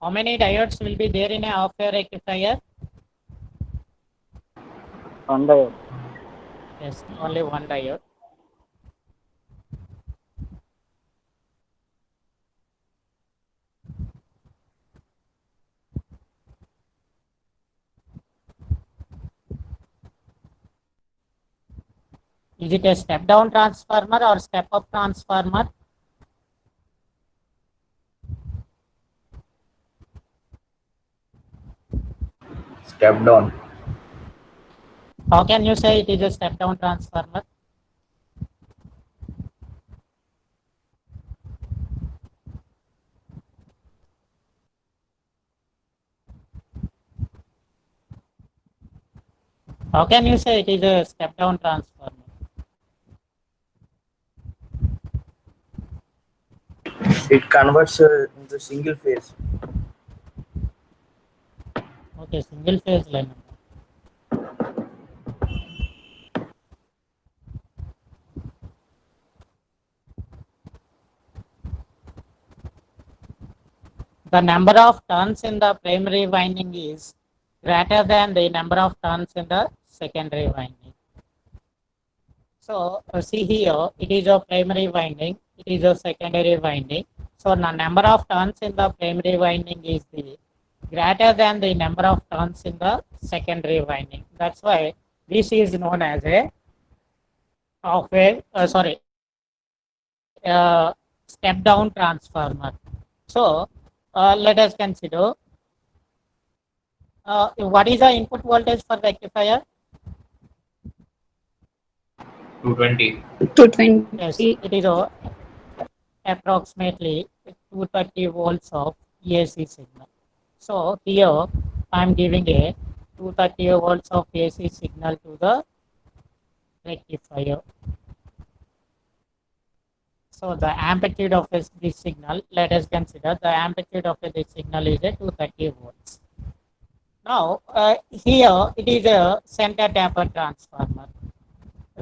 How many diodes will be there in a half-wave rectifier? One diode. Yes, only one diode. Is it a step-down transformer or step-up transformer? Step down. How can you say it is a step-down transformer? How can you say it is a step-down transformer? It converts into single phase. Okay, single phase line. The number of turns in the primary winding is greater than the number of turns in the secondary winding. So see here, it is a primary winding, it is a secondary winding. So the number of turns in the primary winding is the greater than the number of turns in the secondary winding. That's why this is known as a step down transformer. So let us consider what is the input voltage for rectifier? 220. 220. Yes, it is approximately 230 volts of AC signal. So here I am giving a 230 volts of AC signal to the rectifier. So the amplitude of this signal, let us consider the amplitude of this signal is a 230 volts. Now here it is a center taper transformer.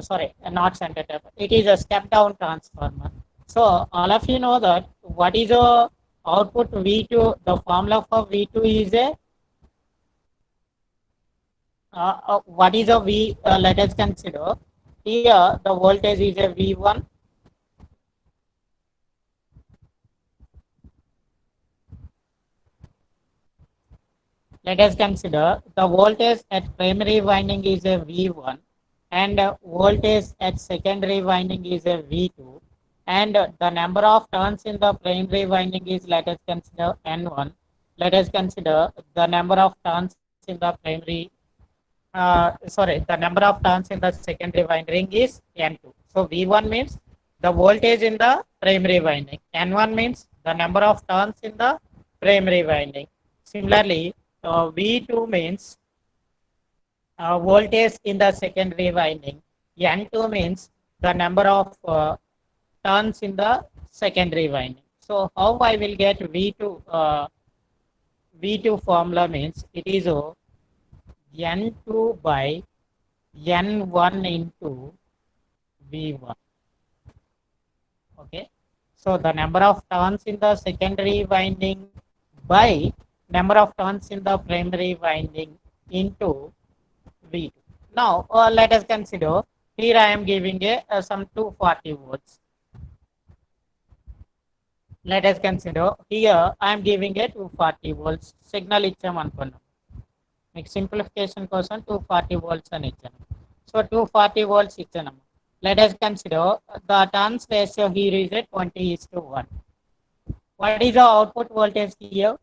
Sorry, not center taper. It is a step down transformer. So all of you know that what is a output V2? The formula for V2 is a what is a V? Let us consider here the voltage is a V1. Let us consider the voltage at primary winding is a V1 and voltage at secondary winding is a V2 and the number of turns in the primary winding is, let us consider N1. Let us consider the number of turns in the primary the number of turns in the secondary winding is N2. So V1 means the voltage in the primary winding. N1 means the number of turns in the primary winding. Similarly, V2 means voltage in the secondary winding. N2 means the number of turns in the secondary winding. So how I will get V2? V2 formula means it is N2 by N1 into V1. Okay. So the number of turns in the secondary winding by number of turns in the primary winding into V2. Now let us consider here I am giving a some 240 volts. Let us consider here I am giving a 240 volts signal ఇచ్చాం అనుకున్నాం. మీకు simplification కోసం 240 volts అని ఇచ్చాను. So 240 volts ఇచ్చాను. Let us consider the turns ratio here is at 20:1. What is the output voltage here?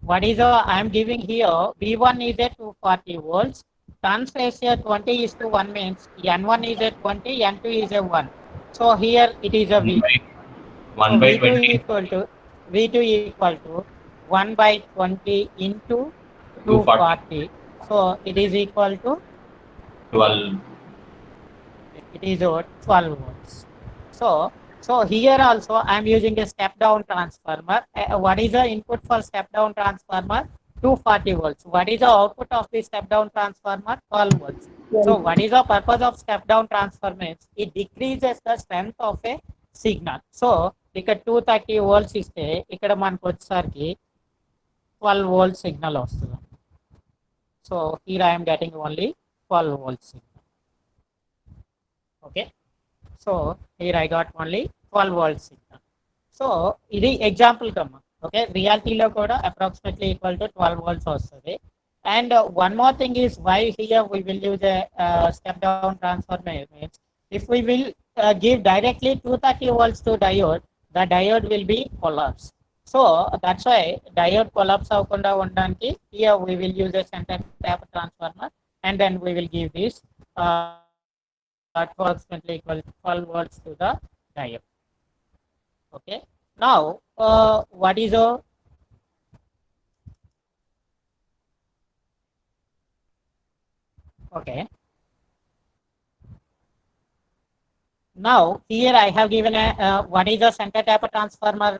What is I am giving here V1 is at 240 volts. Turns ratio 20:1 means N1 is at 20, N2 is a 1. So here it is a V. 1 by V2 20. equal to 1 by 20 into 240. So it is equal to 12. It is 12 volts. So here also I am using a step down transformer. What is the input for step down transformer? 240 volts. What is the output of the step down transformer? 12 volts. So what is the purpose of step down transformer? It decreases the strength of a signal. So ఇక్కడ 230 volts ఇస్తే ఇక్కడ మనకు వచ్చేసరికి 12 volt signal వస్తుంది. So here I am getting only 12 volts signal. Okay, so here I got only 12 volts signal. So ఇది example కమ్మా. Okay, రియాలిటీలో కూడా approximately equal to 12 volts వస్తుంది. And one more thing is why here we will use a step down transformer means if we will give directly 230 volts to diode, the diode will be collapse. So that's why diode collapse avukunda undaniki here we will use a center tap transformer, and then we will give this approximately equal to 12 volts to the diode. Okay, now what is a okay, now here I have given a what is a center tap transformer,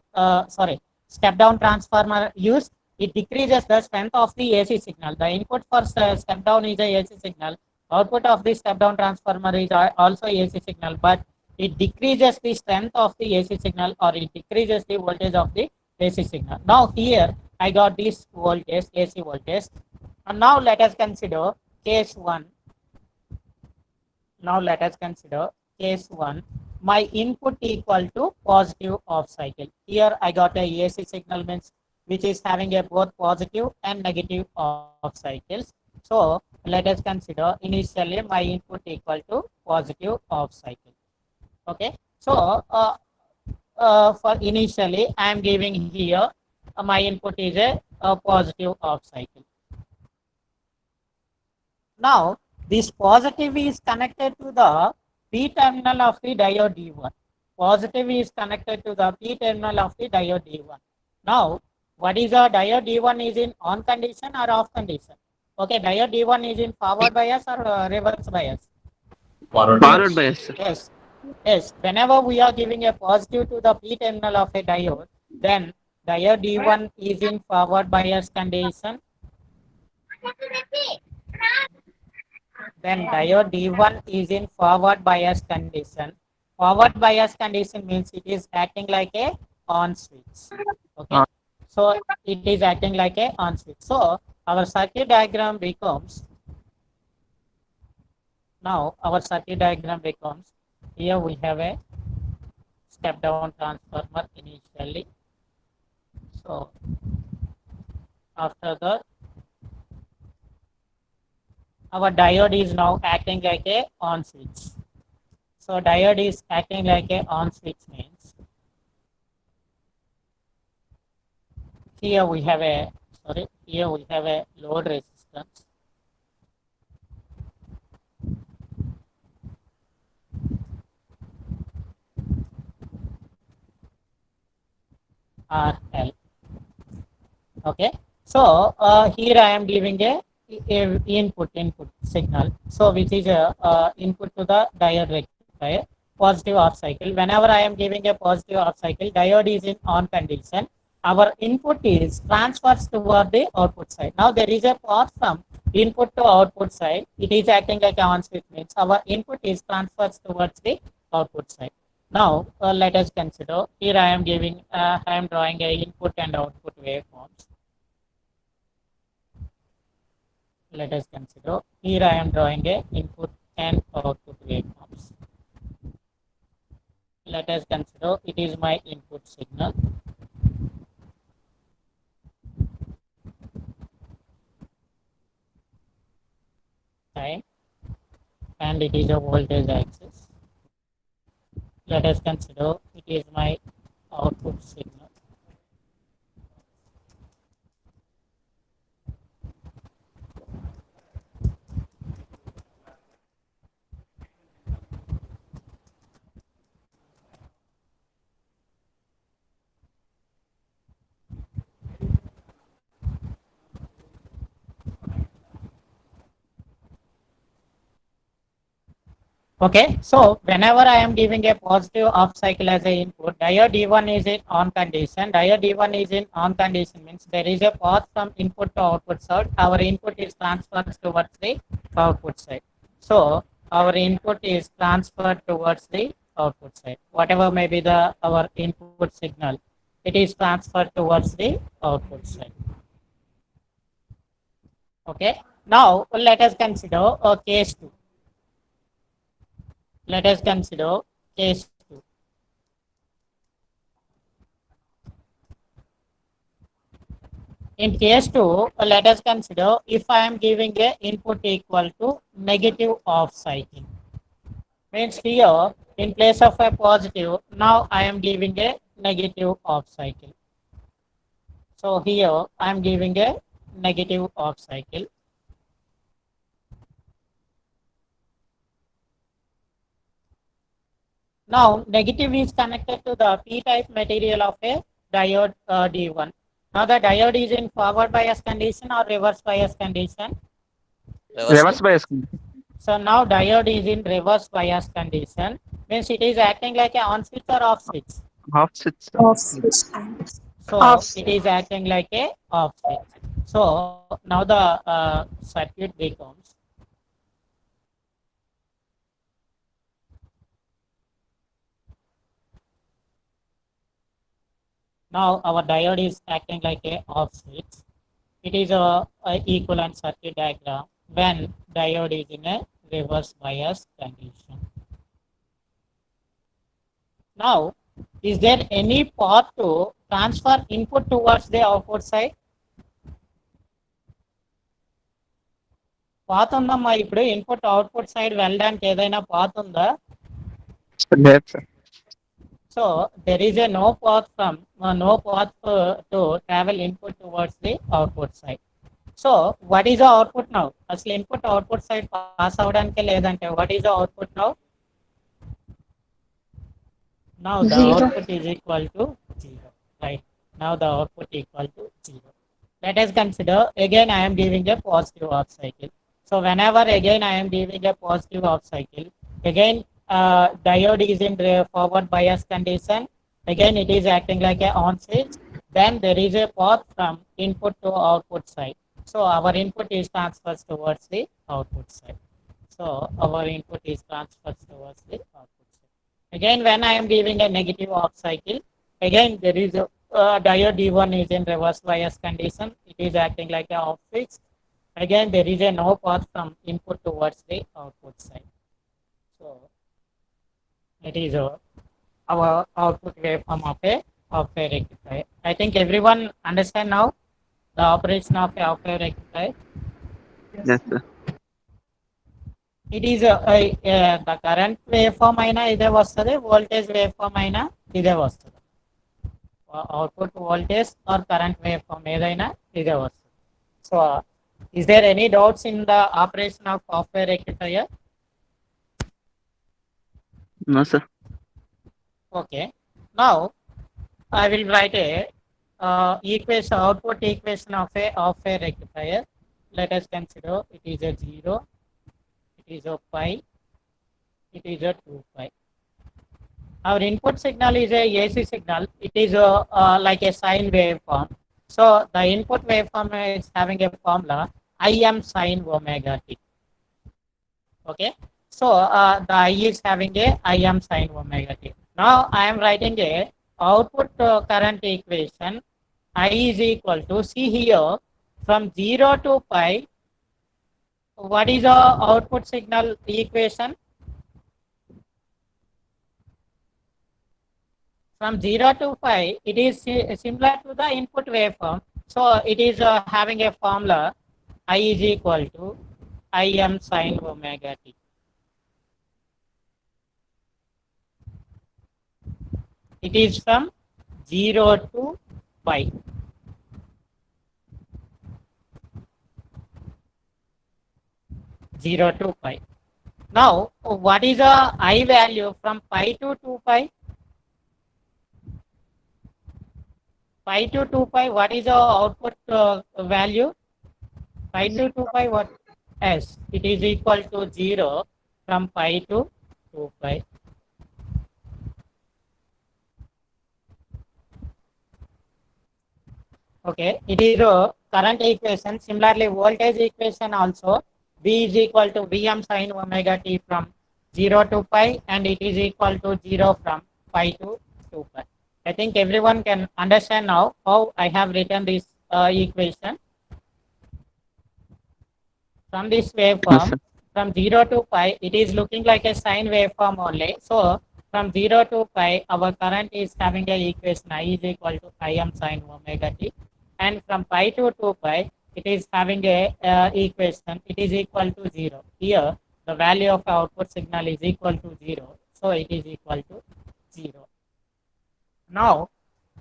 step down transformer used. It decreases the strength of the AC signal. The input for step down is a AC signal. Output of the step down transformer is also AC signal, but it decreases the strength of the AC signal, or it decreases the voltage of the AC signal. Now here I got this voltage, AC voltage, and now let us consider case 1. Now let us consider case 1. My input equal to positive off cycle. Here I got a AC signal means which is having a both positive and negative off cycles. So let us consider initially my input equal to positive off cycle. Okay, so for initially I am giving here my input is a positive off cycle. Now this positive is connected to the P terminal of the diode D1. Positive is connected to the P terminal of the diode D1. Now what is the diode D1 is in on condition or off condition? Okay, diode D1 is in forward bias or reverse bias? Forward bias. Yes, yes. Whenever we are giving a positive to the P terminal of a diode, then diode D1 is in forward bias condition. Then diode D1 is in forward bias condition. Forward bias condition means it is acting like a on switch. Okay, so it is acting like a on switch. So our circuit diagram becomes, now our circuit diagram becomes, here we have a step down transformer initially. So after that our diode is now acting like a on switch. So diode is acting like a on switch means here we have a load resistance. RL. Okay, so here I am giving a input signal, so which is a input to the diode rectifier, positive off cycle. Whenever I am giving a positive off cycle, diode is in on condition. Our input is transfers toward the output side. Now there is a path from input to output side. It is acting like a on switch means our input is transfers towards the output side. Now let us consider, here I am giving I am drawing a input and output waveforms. Let us consider, here I am drawing a input and output waveforms. Let us consider it is my input signal. Time, and it is a voltage axis. Let us consider it is my output signal. Okay, so whenever I am giving a positive off cycle as a input, diode D1 is in on condition. Diode D1 is in on condition means there is a path from input to output side. Our input is transferred towards the output side. So our input is transferred towards the output side. Whatever may be the our input signal, it is transferred towards the output side. Okay. Now let us consider case 2. Let us consider case 2. In case 2, let us consider if I am giving a input equal to negative off cycle. Means here, in place of a positive, now I am giving a negative off cycle. So here, I am giving a negative off cycle. Now, negative is connected to the p-type material of a diode D1. Now, the diode is in forward bias condition or reverse bias condition. Reverse bias. So now diode is in reverse bias condition. Means it is acting like a on switch or off switch. Half switch. So it is acting like a off switch. So now the circuit becomes now our diode is acting like a off switch. It is a equivalent circuit diagram when diode is in a reverse bias condition. Now, is there any path to transfer input towards the output side? Path ఉందమ్మా ఇప్పుడు input output side వెళ్ళడానికి ఏదైనా path ఉందా? So there is a no path to travel input towards the output side. So what is the output now? అసలు input output side pass అవడానికి లేదంటే what is the output now? Now the output is equal to 0. Right. Now the output equal to 0. Let us consider again I am giving a positive off cycle. So whenever again I am giving a positive off cycle, again diode is in forward bias condition. Again it is acting like a on switch. Then there is a path from input to output side. So our input is transferred towards the output side. So our input is transferred towards the output side. Again when I am giving a negative off cycle, again there is a diode D1 is in reverse bias condition. It is acting like a off switch. Again there is a no path from input towards the output side. So it is our output waveform of a rectifier. I think everyone understand now the operation of a rectifier. Yes, sir. It is the current waveform aina ide vastadi, voltage waveform aina ide vastadi. Output voltage or current waveform edaina ide vastadi. So is there any doubts in the operation of a rectifier? No, sir. Okay. Now I will write a equation, output equation of a rectifier. Let us consider it is a 0, it is a pi, it is a 2 pi. Our input signal is a AC signal. It is like a sine waveform. So the input waveform is having a formula Im sin omega t. Okay. So the I is having a Im sin omega t. Now I am writing a output current equation. I is equal to, see here, from 0 to pi. What is the output signal equation? From 0 to pi, it is similar to the input waveform. So it is having a formula I is equal to Im sin omega t. It is from 0 to pi. Now, what is the I value from pi to 2 pi? Pi to 2 pi, what is the output value? Pi to 2 pi, what? S. It is equal to 0 from pi to 2 pi. Okay, it is a current equation. Similarly, voltage equation also, V is equal to Vm sin omega t from 0 to pi, and it is equal to 0 from pi to 2 pi. I think everyone can understand now how I have written this equation. From this Yes, waveform, sir. from 0 to pi, it is looking like a sine waveform only. So from 0 to pi, our current is having a equation I is equal to Im sine omega t. And from pi to 2 pi, it is having a equation, it is equal to 0. Here, the value of output signal is equal to 0. So it is equal to 0. Now,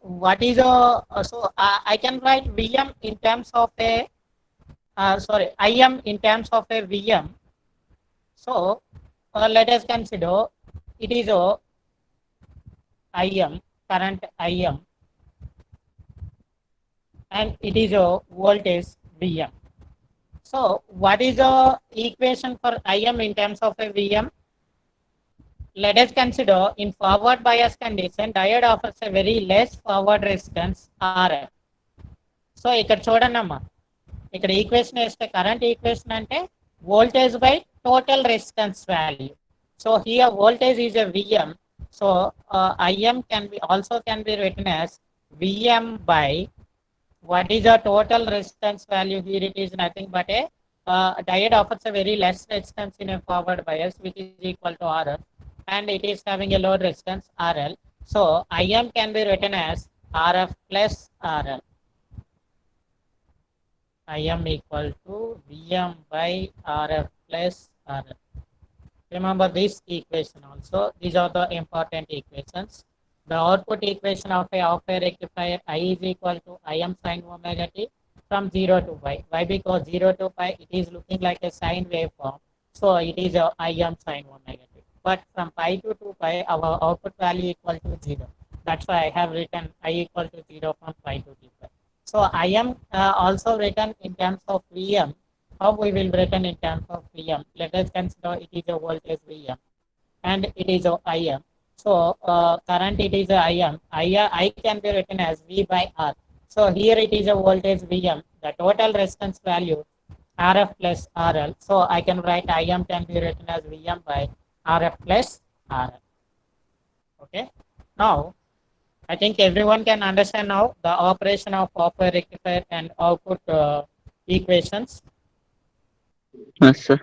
what is I can write Vm in terms of a Im in terms of a Vm. So let us consider it is a Im, current Im, and it is a voltage Vm. So what is the equation for Im in terms of a Vm? Let us consider in forward bias condition, diode offers a very less forward resistance RF. So ఇక్కడ చూడండి అమ్మా, ఇక్కడ equation వేస్తే current equation అంటే voltage by total resistance value. So here voltage is a Vm. So Im can be written as Vm by what is the total resistance value. Here it is nothing but a diode offers a very less resistance in a forward bias, which is equal to RF, and it is having a load resistance RL. So Im can be written as RF plus RL. Im equal to Vm by RF plus RL. Remember this equation also. These are the important equations. The output equation of a half-wave rectifier I is equal to Im sine omega t from 0 to pi. Why? Because 0 to pi it is looking like a sine waveform. So it is a Im sine omega t. But from pi to 2 pi, our output value equal to 0. That's why I have written I equal to 0 from pi to 2 pi. So Im also written in terms of Vm. How we will written in terms of Vm? Let us consider it is a voltage Vm and it is a Im. So current it is a Im. I can be written as V by R. So here it is a voltage Vm. The total resistance value RF plus RL. So I can write Im can be written as Vm by RF plus RL. Okay. Now I think everyone can understand now the operation of half-wave rectifier and output equations. Yes, sir.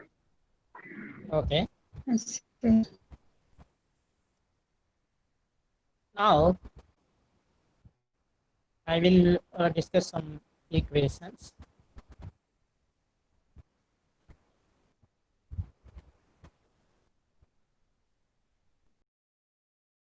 Okay. Yes, sir. Now I will discuss some equations.